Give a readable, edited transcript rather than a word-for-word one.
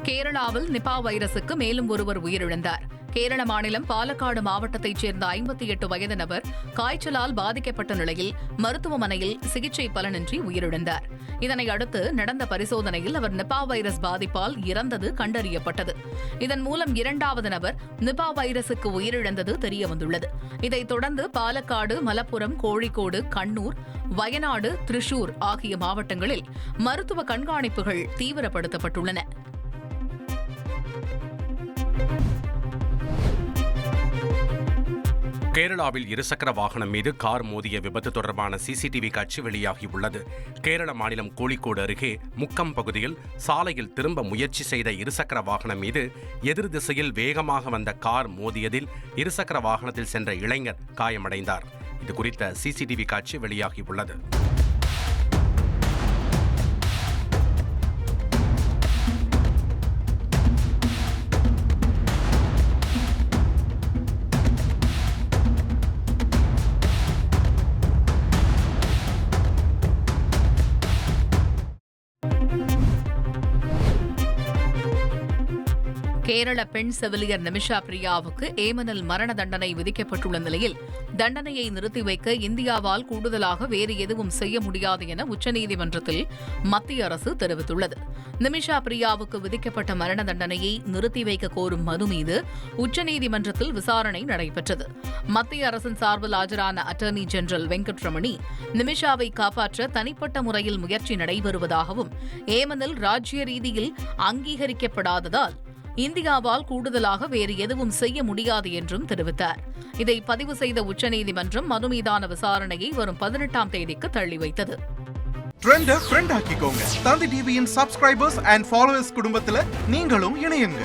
கேரளாவில் நிபா வைரசுக்கு மேலும் ஒருவர் உயிரிழந்தார். கேரள மாநிலம் பாலக்காடு மாவட்டத்தைச் சேர்ந்த 58 வயது நபர் காய்ச்சலால் பாதிக்கப்பட்ட நிலையில் மருத்துவமனையில் சிகிச்சை பலனின்றி உயிரிழந்தார். இதனை அடுத்து நடந்த பரிசோதனையில் அவர் நிபா வைரஸ் பாதிப்பால் இறந்தது கண்டறியப்பட்டது. இதன் மூலம் 2வது நபர் நிபா வைரசுக்கு உயிரிழந்தது தெரியவந்துள்ளது. இதைத் தொடர்ந்து பாலக்காடு, மலப்புரம், கோழிக்கோடு, கண்ணூர், வயநாடு, திரிசூர் ஆகிய மாவட்டங்களில் மருத்துவ கண்காணிப்புகள் தீவிரப்படுத்தப்பட்டுள்ளன. கேரளாவில் இருசக்கர வாகனம் மீது கார் மோதிய விபத்து தொடர்பான சிசிடிவி காட்சி வெளியாகியுள்ளது. கேரள மாநிலம் கோழிக்கோடு அருகே முக்கம் பகுதியில் சாலையில் திரும்ப முயற்சி செய்த இருசக்கர வாகனம் மீது எதிர் திசையில் வேகமாக வந்த கார் மோதியதில் இருசக்கர வாகனத்தில் சென்ற இளைஞர் காயமடைந்தார். இதுகுறித்த சிசிடிவி காட்சி வெளியாகியுள்ளது. கேரள பெண் செவிலியர் நிமிஷா பிரியாவுக்கு ஏமனில் மரண தண்டனை விதிக்கப்பட்டுள்ள நிலையில் தண்டனையை நிறுத்தி வைக்க இந்தியாவால் கூடுதலாக வேறு எதுவும் செய்ய முடியாது என உச்சநீதிமன்றத்தில் மத்திய அரசு தெரிவித்துள்ளது. நிமிஷா பிரியாவுக்கு விதிக்கப்பட்ட மரண தண்டனையை நிறுத்தி வைக்க கோரும் மனு மீது உச்சநீதிமன்றத்தில் விசாரணை நடைபெற்றது. மத்திய அரசின் சார்பில் ஆஜரான அட்டர்னி ஜெனரல் வெங்கட்ரமணி, நிமிஷாவை காப்பாற்ற தனிப்பட்ட முறையில் முயற்சி நடைபெறுவதாகவும் ஏமனில் ராஜ்ய ரீதியில் அங்கீகரிக்கப்படாததால் இந்தியாவால் கூடுதலாக வேறு எதுவும் செய்ய முடியாது என்றும் தெரிவித்தார். இதை பதிவு செய்த உச்சநீதிமன்றம் மனு மீதான விசாரணையை வரும் 18ஆம் தேதிக்கு தள்ளி வைத்தது. ஃப்ரெண்ட் ஆக்கிக்கோங்க. தந்தி டிவியின் சப்ஸ்கிரைபர்ஸ் அண்ட் ஃபாலோவர்ஸ் குடும்பத்தில் நீங்களும் இணையுங்க.